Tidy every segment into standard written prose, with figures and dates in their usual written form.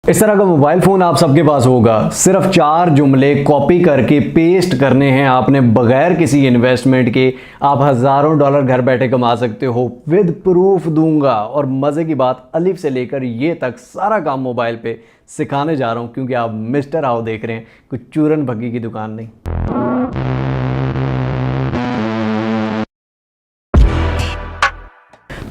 इस तरह का मोबाइल फोन आप सबके पास होगा। सिर्फ 4 जुमले कॉपी करके पेस्ट करने हैं आपने, बगैर किसी इन्वेस्टमेंट के आप हजारों डॉलर घर बैठे कमा सकते हो। विद प्रूफ दूंगा। और मजे की बात, अलिफ से लेकर ये तक सारा काम मोबाइल पे सिखाने जा रहा हूं, क्योंकि आप मिस्टर आओ देख रहे हैं, कुछ चूरन भग्गी की दुकान नहीं।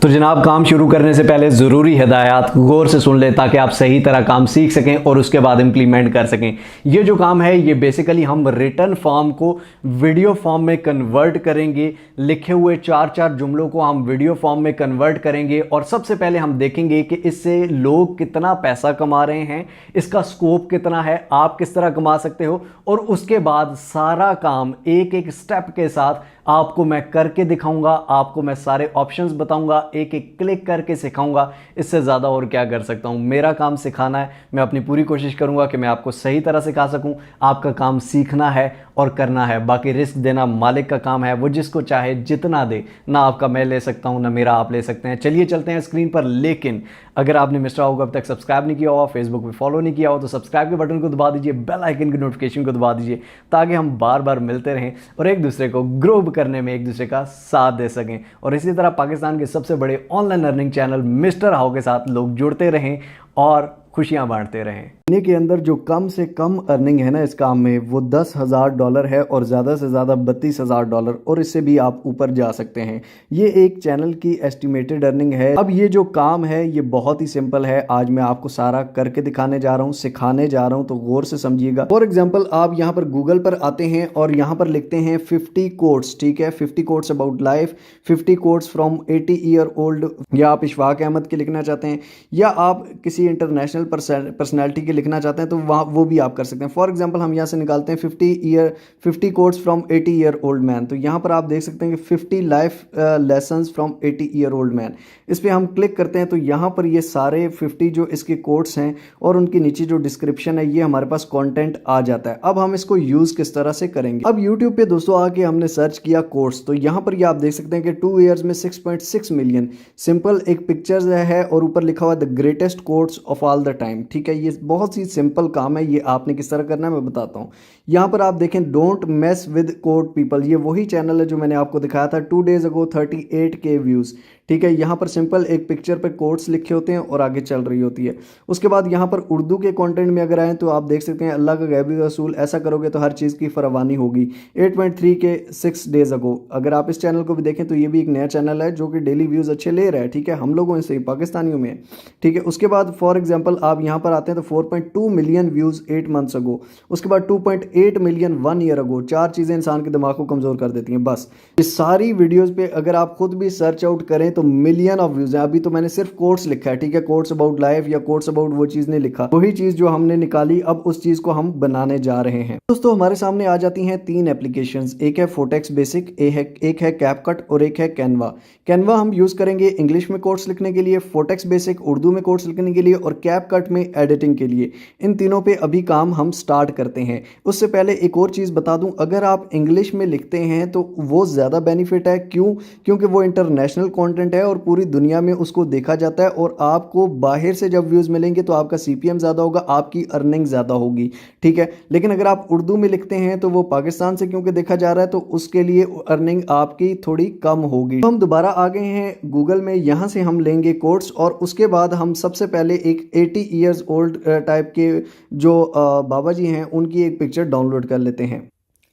तो जनाब, काम शुरू करने से पहले ज़रूरी हिदायत गौर से सुन लें ताकि आप सही तरह काम सीख सकें और उसके बाद इम्प्लीमेंट कर सकें। ये जो काम है ये बेसिकली हम रिटन फॉर्म को वीडियो फॉर्म में कन्वर्ट करेंगे। लिखे हुए 4 जुमलों को हम वीडियो फॉर्म में कन्वर्ट करेंगे और सबसे पहले हम देखेंगे कि इससे लोग कितना पैसा कमा रहे हैं, इसका स्कोप कितना है, आप किस तरह कमा सकते हो। और उसके बाद सारा काम एक एक स्टेप के साथ आपको मैं करके दिखाऊंगा, आपको मैं सारे ऑप्शंस बताऊंगा, एक एक क्लिक करके सिखाऊंगा। इससे ज़्यादा और क्या कर सकता हूं। मेरा काम सिखाना है, मैं अपनी पूरी कोशिश करूंगा कि मैं आपको सही तरह सिखा सकूं। आपका काम सीखना है और करना है, बाकी रिस्क देना मालिक का काम है, वो जिसको चाहे जितना दे। ना आपका मैं ले सकता हूं, ना मेरा आप ले सकते हैं। चलिए चलते हैं स्क्रीन पर। लेकिन अगर आपने मिस्टर आओ अब तक सब्सक्राइब नहीं किया हुआ, फेसबुक पे फॉलो नहीं किया हो, तो सब्सक्राइब के बटन को दबा दीजिए, बेल आइकन की नोटिफिकेशन को दबा दीजिए, ताकि हम बार बार मिलते रहें और एक दूसरे को ग्रो करने में एक दूसरे का साथ दे सकें। और इसी तरह पाकिस्तान के सबसे बड़े online earning channel mister how के साथ लोग जुड़ते रहें और खुशियां बांटते रहें। महीने के अंदर जो कम से कम अर्निंग है ना इस काम में, वो $10,000 है और ज़्यादा से ज़्यादा $32,000, और इससे भी आप ऊपर जा सकते हैं। ये एक चैनल की एस्टिमेटेड अर्निंग है। अब ये जो काम है ये बहुत ही सिंपल है। आज मैं आपको सारा करके दिखाने जा रहा हूँ, सिखाने जा रहा हूँ, तो गौर से समझिएगा। फॉर एग्जाम्पल, आप यहाँ पर गूगल पर आते हैं और यहाँ पर लिखते हैं 50 कोट्स, ठीक है, 50 quotes about life, 50 quotes from 80 year old, या आप इशफाक अहमद के लिखना चाहते हैं, या आप किसी इंटरनेशनल पर्सनैलिटी के लिखना चाहते हैं, तो वहाँ वो भी आप कर सकते हैं। फॉर एग्जांपल, हम यहाँ से निकालते हैं 50 quotes from 80 year old man. तो यहाँ पर आप देख सकते हैं कि 50 life lessons from 80 year old man. इस पर हम क्लिक करते हैं तो यहाँ पर ये सारे 50 जो इसके कोट्स हैं और उनके नीचे जो डिस्क्रिप्शन है, ये हमारे पास कॉन्टेंट आ जाता है। अब हम इसको यूज़ किस तरह से करेंगे। अब यूट्यूब पे दोस्तों आके हमने सर्च किया कोट्स, तो यहाँ पर ये आप देख सकते हैं कि 2 ईयर्स में 6.6 मिलियन सिंपल एक पिक्चर्स है और ऊपर लिखा हुआ the greatest quotes of all the time. ठीक है, ये बहुत ही सिंपल काम है। ये आपने किस तरह करना है मैं बताता हूँ। यहाँ पर आप देखें, don't mess with quote people, ये वही चैनल है जो मैंने आपको दिखाया था 2 डेज अगो, 38K व्यूज़। ठीक है, यहाँ पर सिंपल एक पिक्चर पे कोट्स लिखे होते हैं और आगे चल रही होती है। उसके बाद यहाँ पर उर्दू के कंटेंट में अगर आए तो आप देख सकते हैं, अल्लाह का गैबी रसूल, ऐसा करोगे तो हर चीज़ की फरवानी होगी, 8.3K 6 डेज अगो। अगर आप इस चैनल को भी देखें तो ये भी एक नया चैनल है जो कि डेली व्यूज़ अच्छे ले रहा है। ठीक है, हम लोगों से ही, पाकिस्तानियों में। ठीक है, उसके बाद फॉर एग्जाम्पल आप यहाँ पर आते हैं तो 4.2 मिलियन व्यूज़ 8 मंथ्स अगो। उसके बाद 2.8 मिलियन 1 ईयर अगो। 4 चीज़ें इंसान के दिमाग को कमज़ोर कर देती हैं। बस ये सारी वीडियोज़ पे अगर आप खुद भी सर्च आउट करें तो मिलियन ऑफ व्यूज हैं। अभी तो मैंने सिर्फ कोट्स लिखा है, ठीक है, कोट्स अबाउट लाइफ या कोट्स अबाउट वो चीज़ नहीं लिखा, वही चीज़ जो हमने निकाली अब उस चीज़ को हम बनाने जा रहे हैं। दोस्तों, हमारे सामने आ जाती हैं 3 एप्लीकेशंस, एक है फोटेक्स बेसिक, एक है कैपकट और एक है कैनवा। कैनवा हम यूज़ करेंगे इंग्लिश में कोट्स लिखने के लिए, फोटेक्स बेसिक उर्दू में कोट्स लिखने के लिए और कैपकट में एडिटिंग के लिए। इन तीनों पे अभी काम हम स्टार्ट करते हैं। उससे पहले एक और चीज़ बता दूं, अगर आप इंग्लिश में लिखते हैं तो वो ज़्यादा बेनिफिट है। क्यों? क्योंकि वो इंटरनेशनल कंटेंट है और पूरी दुनिया में उसको देखा जाता है, और आपको बाहर से जब व्यूज़ मिलेंगे तो आपका CPM ज़्यादा होगा, आपकी अर्निंग ज़्यादा होगी। ठीक है, लेकिन अगर आप उर्दू में लिखते हैं तो वो पाकिस्तान से क्योंकि देखा जा रहा है तो उसके लिए अर्निंग आपकी थोड़ी कम होगी। तो हम दोबारा आ गए हैं गूगल में, यहाँ से हम लेंगे कोट्स और उसके बाद हम सबसे पहले एक 80 ईयर्स ओल्ड टाइप के जो बाबा जी हैं उनकी एक पिक्चर डाउनलोड कर लेते हैं।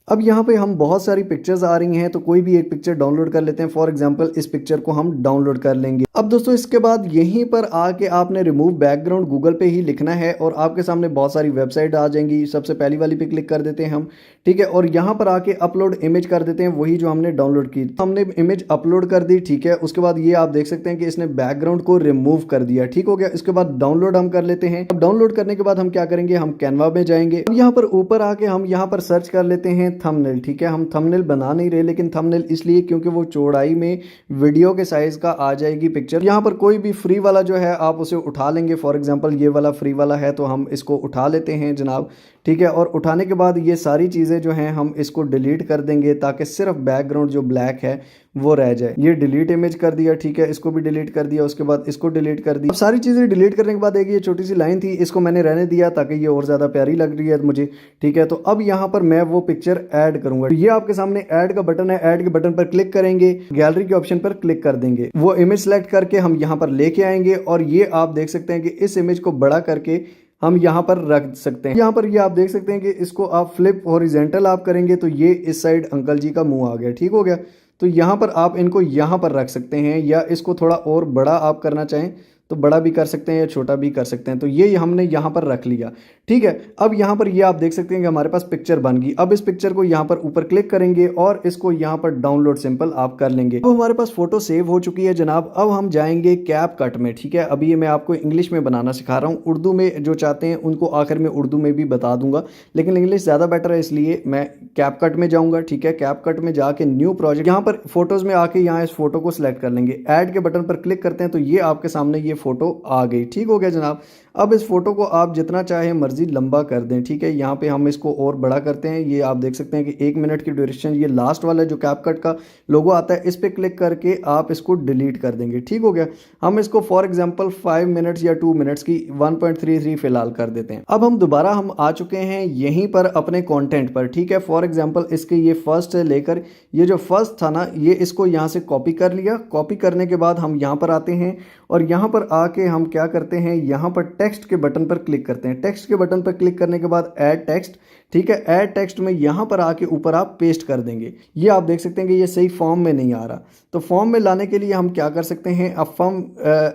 अब यहाँ पे हम बहुत सारी पिक्चर्स आ रही हैं तो कोई भी एक पिक्चर डाउनलोड कर लेते हैं। फॉर एग्जांपल इस पिक्चर को हम डाउनलोड कर लेंगे। अब दोस्तों, इसके बाद यहीं पर आके आपने रिमूव बैकग्राउंड गूगल पे ही लिखना है और आपके सामने बहुत सारी वेबसाइट आ जाएंगी। सबसे पहली वाली पे क्लिक कर देते हैं हम, ठीक है, और यहाँ पर आके अपलोड इमेज कर देते हैं, वही जो हमने डाउनलोड की। हमने इमेज अपलोड कर दी, ठीक है। उसके बाद ये आप देख सकते हैं कि इसने बैकग्राउंड को रिमूव कर दिया। ठीक हो गया। इसके बाद डाउनलोड हम कर लेते हैं। अब डाउनलोड करने के बाद हम क्या करेंगे, हम कैनवा में जाएंगे। अब यहाँ पर ऊपर आके हम यहाँ पर सर्च कर लेते हैं थंबनेल। ठीक है, हम थंबनेल बना नहीं रहे, लेकिन थंबनेल इसलिए क्योंकि वो चौड़ाई में वीडियो के साइज का आ जाएगी पिक्चर। यहाँ पर कोई भी फ्री वाला जो है आप उसे उठा लेंगे। फॉर एग्जांपल ये वाला फ्री वाला है तो हम इसको उठा लेते हैं जनाब। ठीक है, और उठाने के बाद ये सारी चीज़ें जो हैं हम इसको डिलीट कर देंगे ताकि सिर्फ बैकग्राउंड जो ब्लैक है वो रह जाए। ये डिलीट इमेज कर दिया, ठीक है, इसको भी डिलीट कर दिया, उसके बाद इसको डिलीट कर दिया। अब सारी चीज़ें डिलीट करने के बाद एक ये छोटी सी लाइन थी, इसको मैंने रहने दिया ताकि ये और ज़्यादा प्यारी लग रही है मुझे, ठीक है। तो अब यहाँ पर मैं वो पिक्चर ऐड करूंगा। तो ये आपके सामने ऐड का बटन है, ऐड के बटन पर क्लिक करेंगे, गैलरी के ऑप्शन पर क्लिक कर देंगे, वो इमेज सेलेक्ट करके हम यहाँ पर लेके आएंगे और ये आप देख सकते हैं कि इस इमेज को बड़ा करके हम यहाँ पर रख सकते हैं। यहाँ पर ये आप देख सकते हैं कि इसको आप फ्लिप हॉरिजॉन्टल आप करेंगे तो ये इस साइड अंकल जी का मुंह आ गया, ठीक हो गया। तो यहाँ पर आप इनको यहाँ पर रख सकते हैं या इसको थोड़ा और बड़ा आप करना चाहें तो बड़ा भी कर सकते हैं या छोटा भी कर सकते हैं। तो ये हमने यहाँ पर रख लिया, ठीक है। अब यहाँ पर ये आप देख सकते हैं कि हमारे पास पिक्चर बन गई। अब इस पिक्चर को यहाँ पर ऊपर क्लिक करेंगे और इसको यहाँ पर डाउनलोड सिंपल आप कर लेंगे। अब हमारे पास फोटो सेव हो चुकी है जनाब। अब हम जाएंगे कैपकट में, ठीक है। अभी ये मैं आपको इंग्लिश में बनाना सिखा रहा हूँ, उर्दू में जो चाहते हैं उनको आखिर में उर्दू में भी बता दूंगा, लेकिन इंग्लिश ज़्यादा बेटर है इसलिए मैं कैपकट में जाऊँगा, ठीक है। कैपकट में जाके न्यू प्रोजेक्ट, यहाँ पर फोटोज़ में आके यहाँ इस फोटो को सिलेक्ट कर लेंगे, ऐड के बटन पर क्लिक करते हैं तो ये आपके सामने ये फोटो आ गई, ठीक हो गया जनाब। अब इस फोटो को आप जितना चाहे मर्जी लंबा कर दें, ठीक है। यहाँ पे हम इसको और बड़ा करते हैं, ये आप देख सकते हैं कि 1 मिनट की ड्यूरेशन, ये लास्ट वाला जो कैपकट का लोगो आता है इस पर क्लिक करके आप इसको डिलीट कर देंगे, ठीक हो गया। हम इसको फॉर एग्जांपल 5 मिनट्स या 2 मिनट्स की 1.33 फिलहाल कर देते हैं। अब हम दोबारा हम आ चुके हैं यहीं पर अपने कंटेंट पर, ठीक है। फॉर एग्जांपल इसके ये फर्स्ट से लेकर ये जो फर्स्ट था ना, ये इसको यहाँ से कॉपी कर लिया। कॉपी करने के बाद हम यहाँ पर आते हैं और यहाँ पर आके हम क्या करते हैं, यहाँ पर टेक्स्ट के बटन पर क्लिक करते हैं। टेक्स्ट के बटन पर क्लिक करने के बाद ऐड टेक्स्ट, ठीक है। ऐड टेक्स्ट में यहाँ पर आके ऊपर आप पेस्ट कर देंगे। ये आप देख सकते हैं कि ये सही फॉर्म में नहीं आ रहा, तो फॉर्म में लाने के लिए हम क्या कर सकते हैं, a form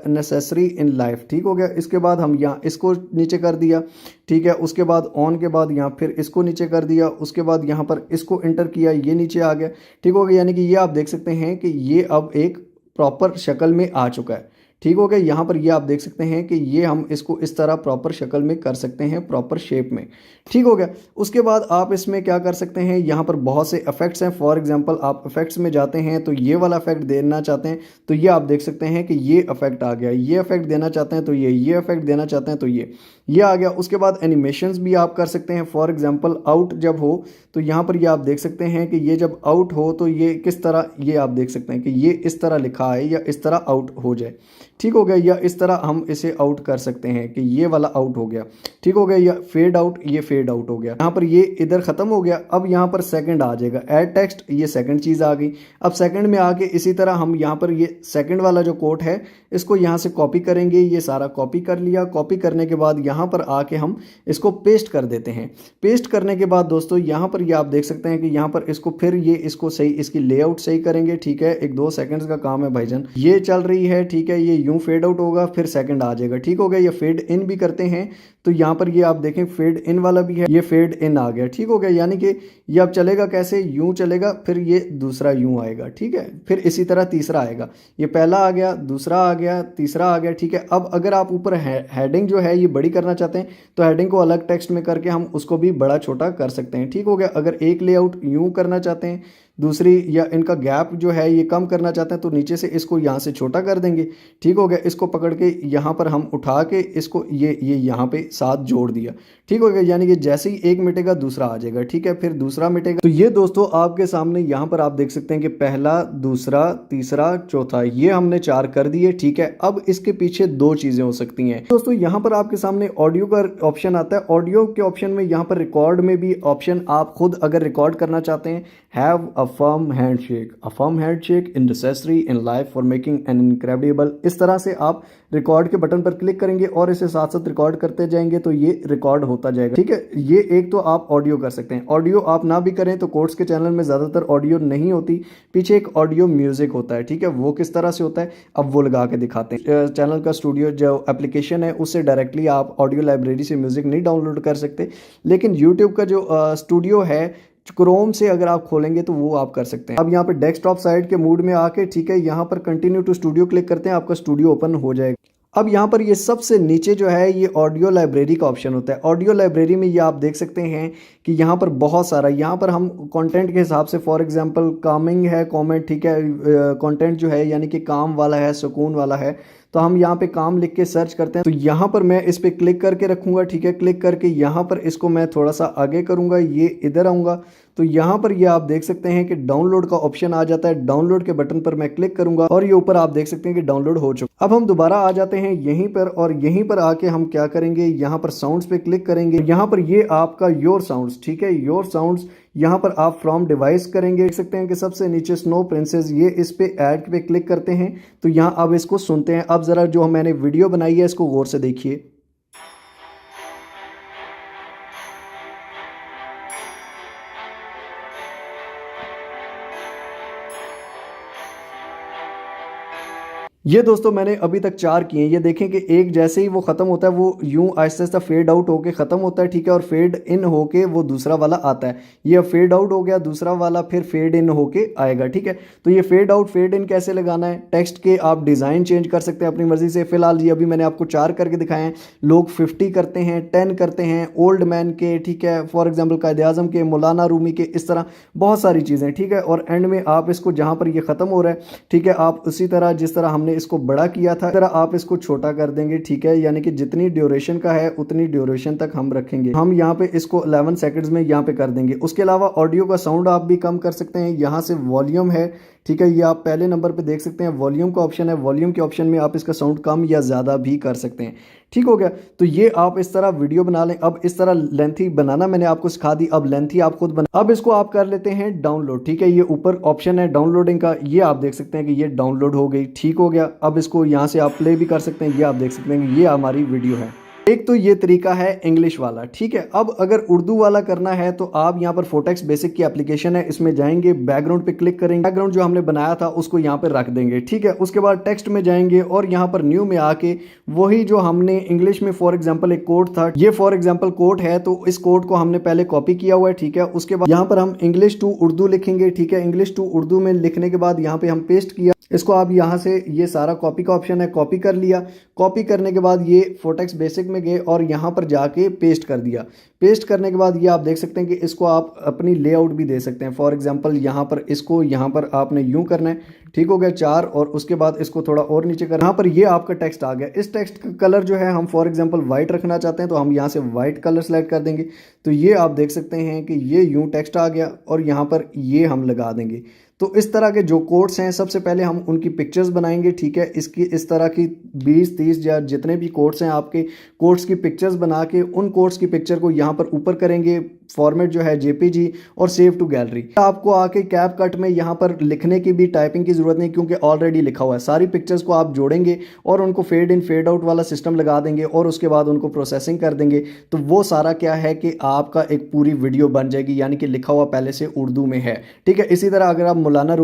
necessary in life, ठीक हो गया। इसके बाद हम यहाँ इसको नीचे कर दिया, ठीक है। उसके बाद ऑन के बाद यहाँ फिर इसको नीचे कर दिया, उसके बाद यहाँ पर इसको एंटर किया, ये नीचे आ गया, ठीक हो गया। यानी कि ये आप देख सकते हैं कि ये अब एक प्रॉपर शक्ल में आ चुका है, ठीक हो गया। यहाँ पर ये आप देख सकते हैं कि ये हम इसको इस तरह प्रॉपर शक्ल में कर सकते हैं, प्रॉपर शेप में, ठीक हो गया। उसके बाद आप इसमें क्या कर सकते हैं, यहाँ पर बहुत से इफेक्ट्स हैं। फॉर एग्जांपल आप इफेक्ट्स में जाते हैं तो ये वाला इफेक्ट देना चाहते हैं तो ये आप देख सकते हैं कि ये इफेक्ट आ गया। ये इफेक्ट देना चाहते हैं तो ये इफेक्ट देना चाहते हैं तो ये आ गया। उसके बाद एनिमेशंस भी आप कर सकते हैं। फॉर एग्जांपल आउट जब हो तो यहाँ पर ये आप देख सकते हैं कि ये जब आउट हो तो ये किस तरह, ये आप देख सकते हैं कि ये इस तरह लिखा है या इस तरह आउट हो जाए, ठीक हो गया। या इस तरह हम इसे आउट कर सकते हैं कि ये वाला आउट हो गया, ठीक हो गया। या फेड आउट, ये फेड आउट हो गया। यहाँ पर ये इधर खत्म हो गया। अब यहाँ पर सेकंड आ जाएगा, ऐड टेक्स्ट, ये सेकंड चीज़ आ गई। अब सेकंड में आके इसी तरह हम यहाँ पर ये सेकंड वाला जो कोट है इसको यहाँ से कॉपी करेंगे। ये सारा कॉपी कर लिया। कॉपी करने के बाद यहाँ पर आके हम इसको पेस्ट कर देते हैं। पेस्ट करने के बाद दोस्तों यहाँ पर ये आप देख सकते हैं कि यहाँ पर इसको फिर ये इसको सही, इसकी लेआउट सही करेंगे, ठीक है। 1-2 सेकंड्स का काम है भाईजान। ये चल रही है, ठीक है। ये यूं फेड आउट होगा फिर सेकंड आ जाएगा, ठीक हो गया। ये फेड इन भी करते हैं तो यहाँ पर ये आप देखें फेड इन वाला भी है, ये फेड इन आ गया, ठीक हो गया। यानी कि ये अब चलेगा कैसे, यूं चलेगा, फिर ये दूसरा यूं आएगा, ठीक है। फिर इसी तरह तीसरा आएगा, ये पहला आ गया, दूसरा आ गया, तीसरा आ गया, ठीक है। अब अगर आप ऊपर हेडिंग जो है ये बड़ी करना चाहते हैं तो हेडिंग को अलग टेक्स्ट में करके हम उसको भी बड़ा छोटा कर सकते हैं, ठीक हो गया। अगर एक लेआउट यूं करना चाहते हैं, दूसरी या इनका गैप जो है ये कम करना चाहते हैं तो नीचे से इसको यहाँ से छोटा कर देंगे, ठीक हो गया। इसको पकड़ के यहाँ पर हम उठा के इसको ये यहाँ पे साथ जोड़ दिया, ठीक हो गया। यानी कि जैसे ही एक मिटेगा दूसरा आ जाएगा, ठीक है। फिर दूसरा मिटेगा। तो ये दोस्तों आपके सामने यहाँ पर आप देख सकते हैं कि पहला, दूसरा, तीसरा, चौथा, ये हमने 4 कर दिए, ठीक है। अब इसके पीछे 2 चीज़ें हो सकती हैं दोस्तों। यहाँ पर आपके सामने ऑडियो का ऑप्शन आता है। ऑडियो के ऑप्शन में यहाँ पर रिकॉर्ड में भी ऑप्शन, आप खुद अगर रिकॉर्ड करना चाहते हैं, have a firm handshake, a firm handshake in necessary in life for making an incredible, इस तरह से आप रिकॉर्ड के बटन पर क्लिक करेंगे और इसे साथ साथ रिकॉर्ड करते जाएंगे तो ये रिकॉर्ड होता जाएगा, ठीक है। ये एक तो आप ऑडियो कर सकते हैं। ऑडियो आप ना भी करें तो कोर्स के चैनल में ज़्यादातर ऑडियो नहीं होती, पीछे एक ऑडियो म्यूजिक होता है, ठीक है। वो किस तरह से होता है अब वो लगा के दिखाते हैं। चैनल का स्टूडियो जो एप्लीकेशन है उससे डायरेक्टली आप ऑडियो लाइब्रेरी से म्यूजिक नहीं डाउनलोड कर सकते, लेकिन यूट्यूब का जो स्टूडियो है क्रोम से अगर आप खोलेंगे तो वो आप कर सकते हैं। अब यहाँ पे डेस्कटॉप साइड के मूड में आके, ठीक है, यहाँ पर कंटिन्यू टू स्टूडियो क्लिक करते हैं, आपका स्टूडियो ओपन हो जाएगा। अब यहाँ पर ये सबसे नीचे जो है ये ऑडियो लाइब्रेरी का ऑप्शन होता है। ऑडियो लाइब्रेरी में ये आप देख सकते हैं कि यहाँ पर बहुत सारा, यहाँ पर हम कंटेंट के हिसाब से फॉर एग्जांपल कामिंग है कमेंट, ठीक है, कंटेंट जो है यानी कि काम वाला है, सुकून वाला है, तो हम यहाँ पे काम लिख के सर्च करते हैं। तो यहाँ पर मैं इस पर क्लिक करके रखूँगा, ठीक है। क्लिक करके यहाँ पर इसको मैं थोड़ा सा आगे करूँगा, ये इधर आऊँगा। तो यहाँ पर ये आप देख सकते हैं कि डाउनलोड का ऑप्शन आ जाता है। डाउनलोड के बटन पर मैं क्लिक करूंगा और ये ऊपर आप देख सकते हैं कि डाउनलोड हो चुका। अब हम दोबारा आ जाते हैं यहीं पर, और यहीं पर आके हम क्या करेंगे, यहाँ पर साउंड्स पे क्लिक करेंगे। यहाँ पर ये आपका योर साउंड्स, ठीक है, योर साउंड्स। यहाँ पर आप फ्रॉम डिवाइस करेंगे, देख सकते हैं कि सबसे नीचे स्नो प्रिंसेस, ये इस पे ऐड पे क्लिक करते हैं। तो यहाँ अब इसको सुनते हैं। अब जरा जो मैंने वीडियो बनाई है इसको गौर से देखिए। ये दोस्तों मैंने अभी तक 4 किए हैं। ये देखें कि एक जैसे ही वो ख़त्म होता है वो यूं आहिस्ता आहिस्ता फेड आउट होके ख़त्म होता है, ठीक है, और फेड इन होके वो दूसरा वाला आता है। ये अब फेड आउट हो गया, दूसरा वाला फिर फेड इन होके आएगा, ठीक है। तो ये फेड आउट फेड इन कैसे लगाना है, टेक्स्ट के आप डिज़ाइन चेंज कर सकते हैं अपनी मर्जी से। फिलहाल ये अभी मैंने आपको 4 करके दिखाए हैं। लोग 50 करते हैं, 10 करते हैं, ओल्ड मैन के, ठीक है, फॉर एग्जाम्पल कायदे आज़म के, मौलाना रूमी के, इस तरह बहुत सारी चीज़ें, ठीक है। और एंड में आप इसको जहाँ पर ये ख़त्म हो रहा है, ठीक है, आप उसी तरह जिस तरह हमने इसको बड़ा किया था तरह आप इसको छोटा कर देंगे, ठीक है। यानी कि जितनी ड्यूरेशन का है उतनी ड्यूरेशन तक हम रखेंगे। हम यहाँ पे इसको 11 सेकंड्स में यहाँ पे कर देंगे। उसके अलावा ऑडियो का साउंड आप भी कम कर सकते हैं। यहाँ से वॉल्यूम है, ठीक है, ये आप पहले नंबर पे देख सकते हैं, वॉल्यूम का ऑप्शन है। वॉल्यूम के ऑप्शन में आप इसका साउंड कम या ज़्यादा भी कर सकते हैं, ठीक हो गया। तो ये आप इस तरह वीडियो बना लें। अब इस तरह लेंथी बनाना मैंने आपको सिखा दी, अब लेंथी आप खुद बना। अब इसको आप कर लेते हैं डाउनलोड, ठीक है। ये ऊपर ऑप्शन है डाउनलोडिंग का, ये आप देख सकते हैं कि ये डाउनलोड हो गई, ठीक हो गया। अब इसको यहाँ से आप प्ले भी कर सकते हैं। ये आप देख सकते हैं कि ये हमारी वीडियो है। एक तो ये तरीका है इंग्लिश वाला, ठीक है। अब अगर उर्दू वाला करना है तो आप यहाँ पर फोटेक्स बेसिक की एप्लीकेशन है, इसमें जाएंगे, बैकग्राउंड पे क्लिक करेंगे, बैकग्राउंड जो हमने बनाया था उसको यहाँ पर रख देंगे, ठीक है। उसके बाद टेक्स्ट में जाएंगे और यहाँ पर न्यू में आके वही जो हमने इंग्लिश में फॉर एग्जाम्पल एक कोड था, ये फॉर एग्जाम्पल कोड है, तो इस कोड को हमने पहले कॉपी किया हुआ है, ठीक है। उसके बाद यहाँ पर हम इंग्लिश टू उर्दू लिखेंगे, ठीक है। इंग्लिश टू उर्दू में लिखने के बाद यहाँ पे हम पेस्ट किया इसको। आप यहाँ से ये सारा कॉपी का ऑप्शन है, कॉपी कर लिया। कॉपी करने के बाद ये फोटेक्स बेसिक में गए और यहाँ पर जाके पेस्ट कर दिया। पेस्ट करने के बाद ये आप देख सकते हैं कि इसको आप अपनी लेआउट भी दे सकते हैं। फॉर एग्जांपल यहाँ पर इसको यहाँ पर आपने यूं करना है, ठीक हो गया 4, और उसके बाद इसको थोड़ा और नीचे करना। यहाँ पर ये आपका टेक्स्ट आ गया। इस टेक्स्ट का कलर जो है हम फॉर एग्जांपल वाइट रखना चाहते हैं तो हम यहाँ से वाइट कलर सेलेक्ट कर देंगे। तो ये आप देख सकते हैं कि ये यूं टेक्स्ट आ गया और यहाँ पर ये हम लगा देंगे। तो इस तरह के जो कोट्स हैं सबसे पहले हम उनकी पिक्चर्स बनाएंगे, ठीक है। इसकी इस तरह की 20-30 या जितने भी कोट्स हैं आपके कोट्स की पिक्चर्स बना के उन कोट्स की पिक्चर को यहाँ पर ऊपर करेंगे, फॉर्मेट जो है जेपीजी, और सेव टू गैलरी। आपको आके कैप कट में यहाँ पर लिखने की भी टाइपिंग की जरूरत नहीं, क्योंकि ऑलरेडी लिखा हुआ है। सारी पिक्चर्स को आप जोड़ेंगे और उनको फेड इन फेड आउट वाला सिस्टम लगा देंगे और उसके बाद उनको प्रोसेसिंग कर देंगे। तो वो सारा क्या है कि आपका एक पूरी वीडियो बन जाएगी, यानी कि लिखा हुआ पहले से उर्दू में है, ठीक है। इसी तरह अगर आप मौलाना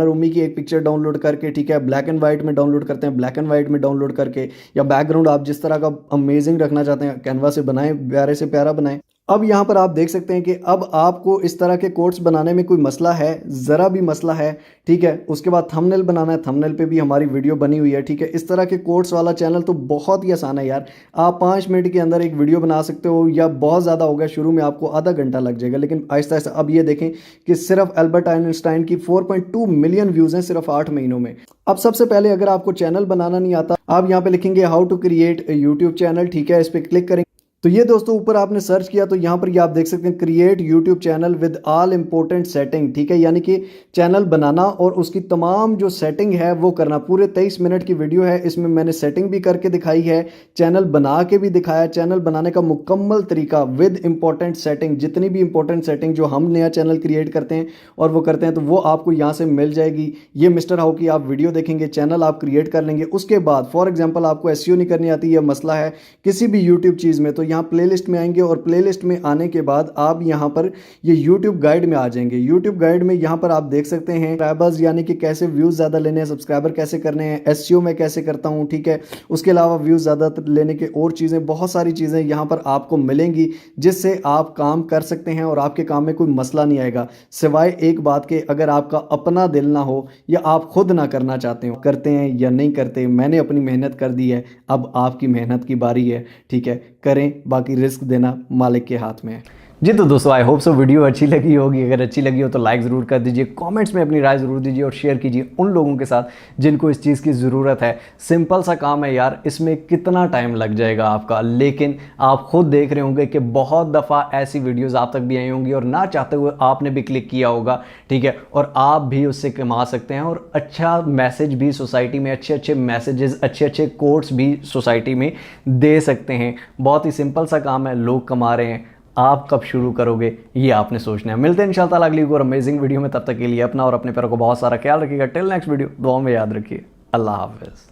रूमी की एक पिक्चर डाउनलोड करके, ठीक है, ब्लैक एंड वाइट में डाउनलोड करते हैं, ब्लैक एंड वाइट में डाउनलोड करके, या बैकग्राउंड आप जिस तरह का अमेजिंग रखना चाहते हैं कैनवा से बनाएं, प्यारे से प्यारा बनाएं। अब यहाँ पर आप देख सकते हैं कि अब आपको इस तरह के कोट्स बनाने में कोई मसला है, ज़रा भी मसला है, ठीक है। उसके बाद थंबनेल बनाना है, थंबनेल पे भी हमारी वीडियो बनी हुई है, ठीक है। इस तरह के कोट्स वाला चैनल तो बहुत ही आसान है यार। आप 5 मिनट के अंदर एक वीडियो बना सकते हो, या बहुत ज़्यादा हो गया शुरू में आपको आधा घंटा लग जाएगा, लेकिन आहिस्ता आहिस्ता। अब ये देखें कि सिर्फ एल्बर्ट आइंस्टाइन की 4.2 मिलियन व्यूज़ हैं सिर्फ 8 महीनों में। अब सबसे पहले अगर आपको चैनल बनाना नहीं आता, आप यहाँ पे लिखेंगे how to create YouTube channel, ठीक है, इस पर क्लिक करेंगे। तो ये दोस्तों ऊपर आपने सर्च किया तो यहाँ पर ये आप देख सकते हैं create YouTube channel with all important setting, ठीक है। यानी कि चैनल बनाना और उसकी तमाम जो सेटिंग है वो करना। पूरे 23 मिनट की वीडियो है, इसमें मैंने सेटिंग भी करके दिखाई है, चैनल बना के भी दिखाया, चैनल बनाने का मुकम्मल तरीका विद इंपॉर्टेंट सेटिंग। जितनी भी इंपॉर्टेंट सेटिंग जो हम नया चैनल क्रिएट करते हैं और वो करते हैं तो वो आपको यहाँ से मिल जाएगी। ये मिस्टर हाउ की आप वीडियो देखेंगे, चैनल आप क्रिएट कर लेंगे। उसके बाद फॉर एग्जाम्पल आपको एसईओ नहीं करनी आती, यह मसला है किसी भी यूट्यूब चीज़ में, तो यहाँ प्लेलिस्ट में आएंगे और प्लेलिस्ट में आने के बाद आप यहाँ पर ये यूट्यूब गाइड में आ जाएंगे। यूट्यूब गाइड में यहाँ पर आप देख सकते हैं सब्सक्राइबर्स, यानी कि कैसे व्यूज़ ज़्यादा लेने हैं, सब्सक्राइबर कैसे करने हैं, एसईओ में कैसे करता हूँ, ठीक है। उसके अलावा व्यूज़ ज़्यादा लेने के और चीज़ें, बहुत सारी चीज़ें यहाँ पर आपको मिलेंगी जिससे आप काम कर सकते हैं और आपके काम में कोई मसला नहीं आएगा, सिवाय एक बात के अगर आपका अपना दिल ना हो या आप खुद ना करना चाहते हो। करते हैं या नहीं करते, मैंने अपनी मेहनत कर दी है, अब आपकी मेहनत की बारी है, ठीक है। करें, बाकी रिस्क देना मालिक के हाथ में है। जी तो दोस्तों आई होप सो वीडियो अच्छी लगी होगी। अगर अच्छी लगी हो तो लाइक ज़रूर कर दीजिए, कमेंट्स में अपनी राय ज़रूर दीजिए और शेयर कीजिए उन लोगों के साथ जिनको इस चीज़ की ज़रूरत है। सिंपल सा काम है यार, इसमें कितना टाइम लग जाएगा आपका, लेकिन आप खुद देख रहे होंगे कि बहुत दफ़ा ऐसी वीडियोज़ आप तक भी आई होंगी और ना चाहते हुए आपने भी क्लिक किया होगा, ठीक है, और आप भी उससे कमा सकते हैं और अच्छा मैसेज भी सोसाइटी में, अच्छे अच्छे मैसेजेस, अच्छे अच्छे कोट्स भी सोसाइटी में दे सकते हैं। बहुत ही सिंपल सा काम है, लोग कमा रहे हैं, आप कब शुरू करोगे ये आपने सोचना है। मिलते हैं इंशाल्लाह ताला अगली और अमेजिंग वीडियो में। तब तक के लिए अपना और अपने पैरों को बहुत सारा ख्याल रखिएगा। टिल नेक्स्ट वीडियो, दुआ में याद रखिए। अल्लाह हाफिज़।